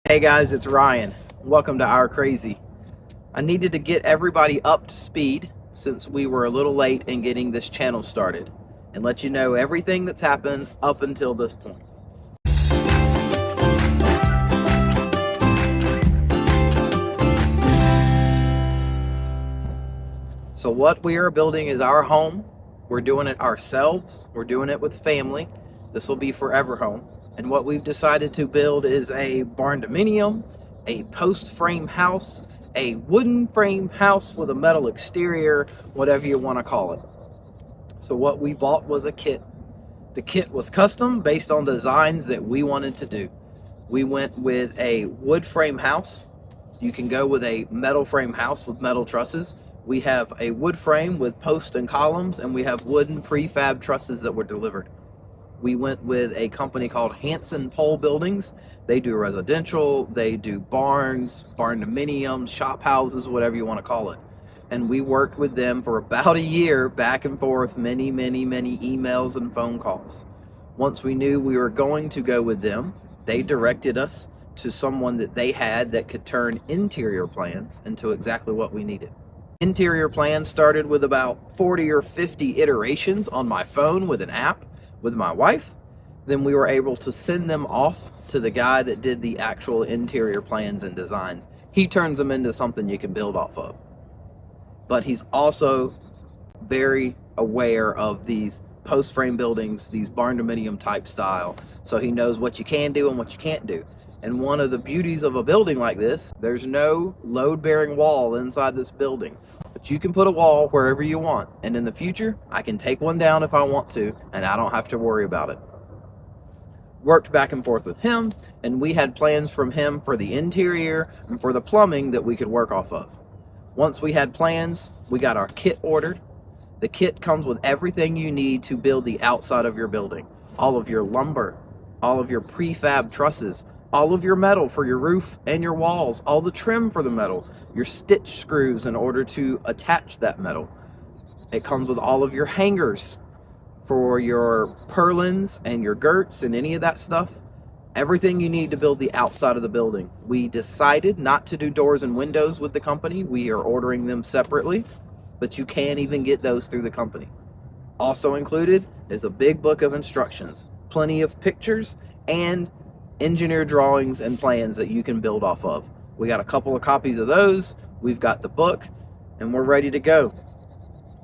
Hey guys, it's Ryan. Welcome to Our Crazy. I needed to get everybody up to speed since we were a little late in getting this channel started and let you know everything that's happened up until this point. So what we are building is our home. We're doing it ourselves. We're doing it with family. This will be forever home. And what we've decided to build is a Barndominium, a post frame house, a wooden frame house with a metal exterior, whatever you want to call it. So what we bought was a kit. The kit was custom based on designs that we wanted to do. We went with a wood frame house. So you can go with a metal frame house with metal trusses. We have a wood frame with posts and columns, and we have wooden prefab trusses that were delivered. We went with a company called Hansen pole buildings. They do residential, they do barns, barndominiums, shop houses, whatever you want to call it. And we worked with them for about a year, back and forth, many emails and phone calls. Once we knew we were going to go with them, they directed us to someone that they had that could turn interior plans into exactly what we needed. Interior plans started with about 40 or 50 iterations on my phone with an app with my wife. Then we were able to send them off to the guy that did the actual interior plans and designs. He turns them into something you can build off of. But he's also very aware of these post frame buildings, these barndominium type style. So he knows what you can do and what you can't do. And one of the beauties of a building like this, there's no load bearing wall inside this building. But you can put a wall wherever you want, and in the future I can take one down if I want to, and I don't have to worry about it. Worked back and forth with him, and we had plans from him for the interior and for the plumbing that we could work off of. Once we had plans, we got our kit ordered. The kit comes with everything you need to build the outside of your building. All of your lumber, all of your prefab trusses, all of your metal for your roof and your walls, all the trim for the metal, your stitch screws in order to attach that metal. It comes with all of your hangers for your purlins and your girts and any of that stuff. Everything you need to build the outside of the building. We decided not to do doors and windows with the company. We are ordering them separately, but you can even get those through the company. Also included is a big book of instructions, plenty of pictures, and engineer drawings and plans that you can build off of. We got a couple of copies of those. We've got the book, and we're ready to go.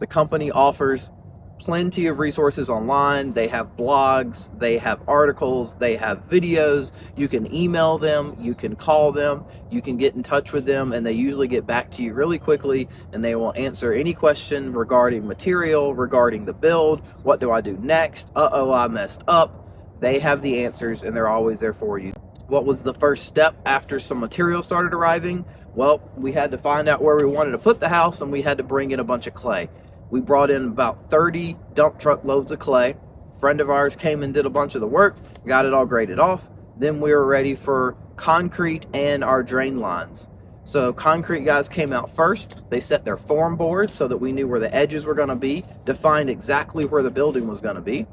The company offers plenty of resources online. They have blogs, they have articles, they have videos. You can email them, you can call them, you can get in touch with them, and they usually get back to you really quickly, and they will answer any question regarding material, regarding the build. What do I do next? Uh-oh, I messed up. They have the answers, and they're always there for you. What was the first step after some material started arriving? Well, we had to find out where we wanted to put the house, and we had to bring in a bunch of clay. We brought in about 30 dump truck loads of clay. A friend of ours came and did a bunch of the work, got it all graded off. Then we were ready for concrete and our drain lines. So concrete guys came out first. They set their form boards so that we knew where the edges were going to be, defined exactly where the building was going to be.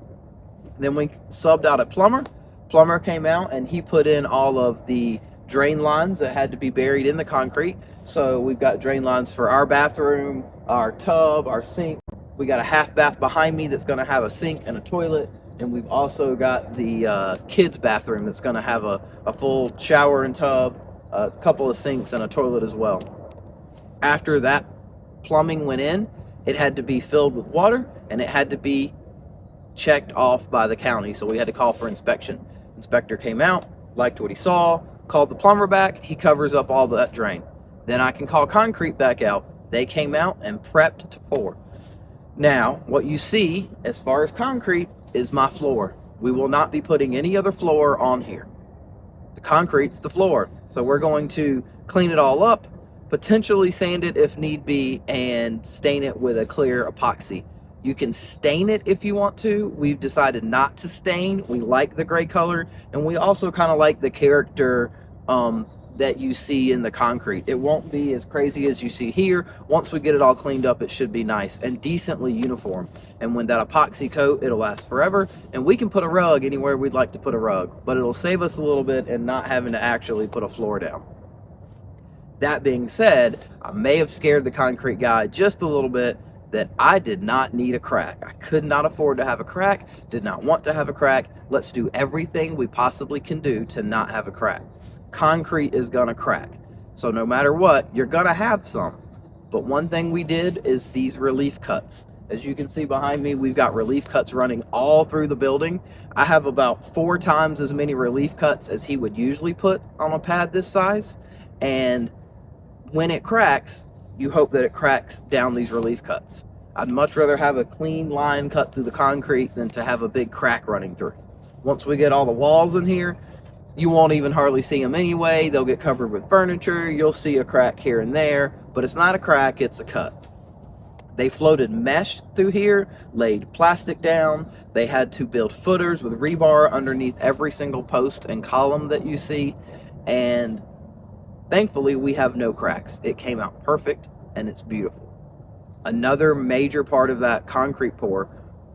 Then we subbed out a plumber. Plumber came out and he put in all of the drain lines that had to be buried in the concrete. So we've got drain lines for our bathroom, our tub, our sink. We got a half bath behind me that's going to have a sink and a toilet. And we've also got the kids' bathroom that's going to have a full shower and tub, a couple of sinks, and a toilet as well. After that plumbing went in, it had to be filled with water, and it had to be checked off by the county. So we had to call for inspection. Inspector came out, liked what he saw, called the plumber back. He covers up all that drain. Then I can call concrete back out. They came out and prepped to pour. Now, what you see as far as concrete is my floor. We will not be putting any other floor on here. The concrete's the floor. So we're going to clean it all up, potentially sand it if need be, and stain it with a clear epoxy. You can stain it if you want to. We've decided not to stain. We like the gray color, and we also kind of like the character that you see in the concrete. It won't be as crazy as you see here. Once we get it all cleaned up, it should be nice and decently uniform. And when that epoxy coat, it'll last forever, and we can put a rug anywhere we'd like to put a rug, but it'll save us a little bit and not having to actually put a floor down. That being said, I may have scared the concrete guy just a little bit that I did not need a crack. I could not afford to have a crack, did not want to have a crack. Let's do everything we possibly can do to not have a crack. Concrete is gonna crack. So no matter what, you're gonna have some. But one thing we did is these relief cuts. As you can see behind me, we've got relief cuts running all through the building. I have about 4 times as many relief cuts as he would usually put on a pad this size. And when it cracks, you hope that it cracks down these relief cuts. I'd much rather have a clean line cut through the concrete than to have a big crack running through. Once we get all the walls in here, you won't even hardly see them anyway. They'll get covered with furniture. You'll see a crack here and there, but it's not a crack, it's a cut. They floated mesh through here, laid plastic down. They had to build footers with rebar underneath every single post and column that you see. And thankfully, we have no cracks. It came out perfect and it's beautiful. Another major part of that concrete pour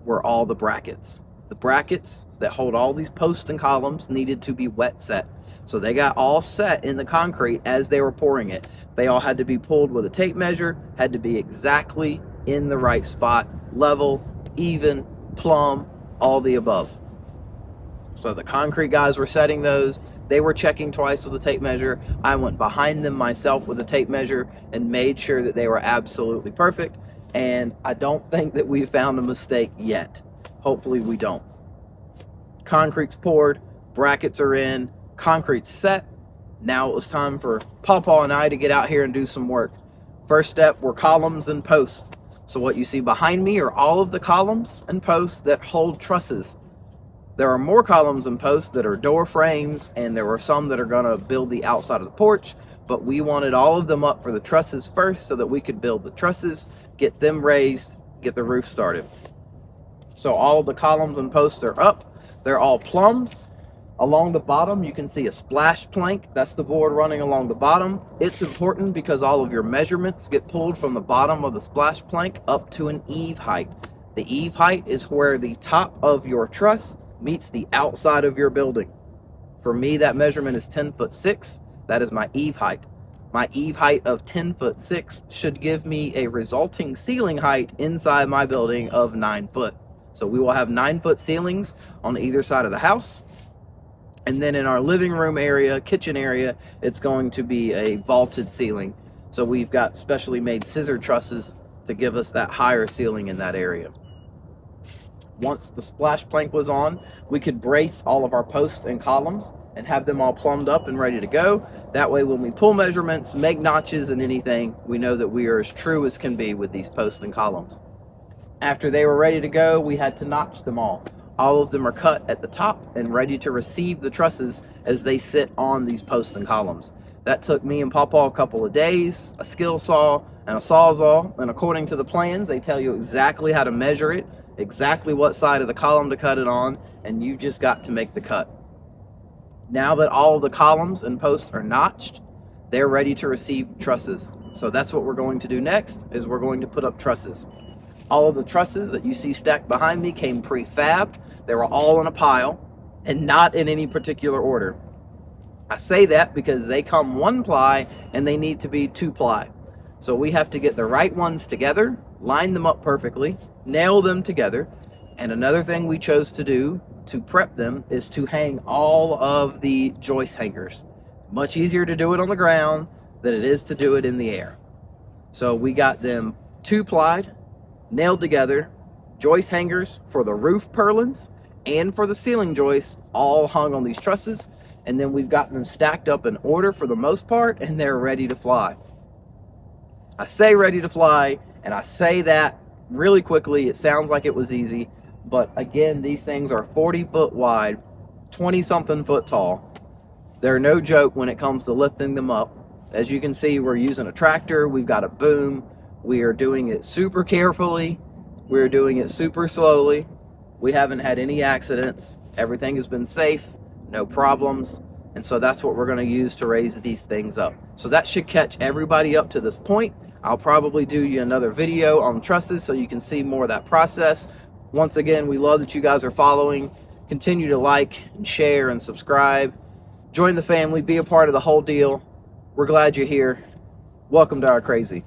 were all the brackets. The brackets that hold all these posts and columns needed to be wet set. So they got all set in the concrete as they were pouring it. They all had to be pulled with a tape measure, had to be exactly in the right spot, level, even, plumb, all the above. So the concrete guys were setting those. They were checking twice with a tape measure. I went behind them myself with a tape measure and made sure that they were absolutely perfect. And I don't think that we found a mistake yet. Hopefully we don't. Concrete's poured, brackets are in, concrete's set. Now it was time for Pawpaw and I to get out here and do some work. First step were columns and posts. So what you see behind me are all of the columns and posts that hold trusses. There are more columns and posts that are door frames, and there are some that are gonna build the outside of the porch, but we wanted all of them up for the trusses first so that we could build the trusses, get them raised, get the roof started. So all of the columns and posts are up. They're all plumbed. Along the bottom, you can see a splash plank. That's the board running along the bottom. It's important because all of your measurements get pulled from the bottom of the splash plank up to an eave height. The eave height is where the top of your truss meets the outside of your building. For me, that measurement is 10'6". That is my eave height. My eave height of 10'6" should give me a resulting ceiling height inside my building of 9 foot. So we will have 9-foot ceilings on either side of the house. And then in our living room area, kitchen area, it's going to be a vaulted ceiling. So we've got specially made scissor trusses to give us that higher ceiling in that area. Once the splash plank was on, we could brace all of our posts and columns and have them all plumbed up and ready to go. That way when we pull measurements, make notches and anything, we know that we are as true as can be with these posts and columns. After they were ready to go, we had to notch them all. All of them are cut at the top and ready to receive the trusses as they sit on these posts and columns. That took me and Pawpaw a couple of days, a skill saw and a sawzall, and according to the plans, they tell you exactly how to measure it, exactly what side of the column to cut it on, and you just got to make the cut. Now that all of the columns and posts are notched, they're ready to receive trusses. So that's what we're going to do next, is we're going to put up trusses. All of the trusses that you see stacked behind me came prefabbed. They were all in a pile and not in any particular order. I say that because they come 1 ply and they need to be 2 ply. So we have to get the right ones together, line them up perfectly, nail them together. And another thing we chose to do to prep them is to hang all of the joist hangers. Much easier to do it on the ground than it is to do it in the air. So we got them 2-plied, nailed together, joist hangers for the roof purlins and for the ceiling joists, all hung on these trusses. And then we've got them stacked up in order for the most part, and they're ready to fly. I say ready to fly, and I say that really quickly. It sounds like it was easy, but again, these things are 40 foot wide, 20-something foot tall. They're no joke when it comes to lifting them up. As you can see, we're using a tractor. We've got a boom. We are doing it super carefully. We're doing it super slowly. We haven't had any accidents. Everything has been safe, no problems. And so that's what we're going to use to raise these things up. So that should catch everybody up to this point. I'll probably do you another video on trusses so you can see more of that process. Once again, we love that you guys are following. Continue to like and share and subscribe. Join the family, be a part of the whole deal. We're glad you're here. Welcome to our crazy.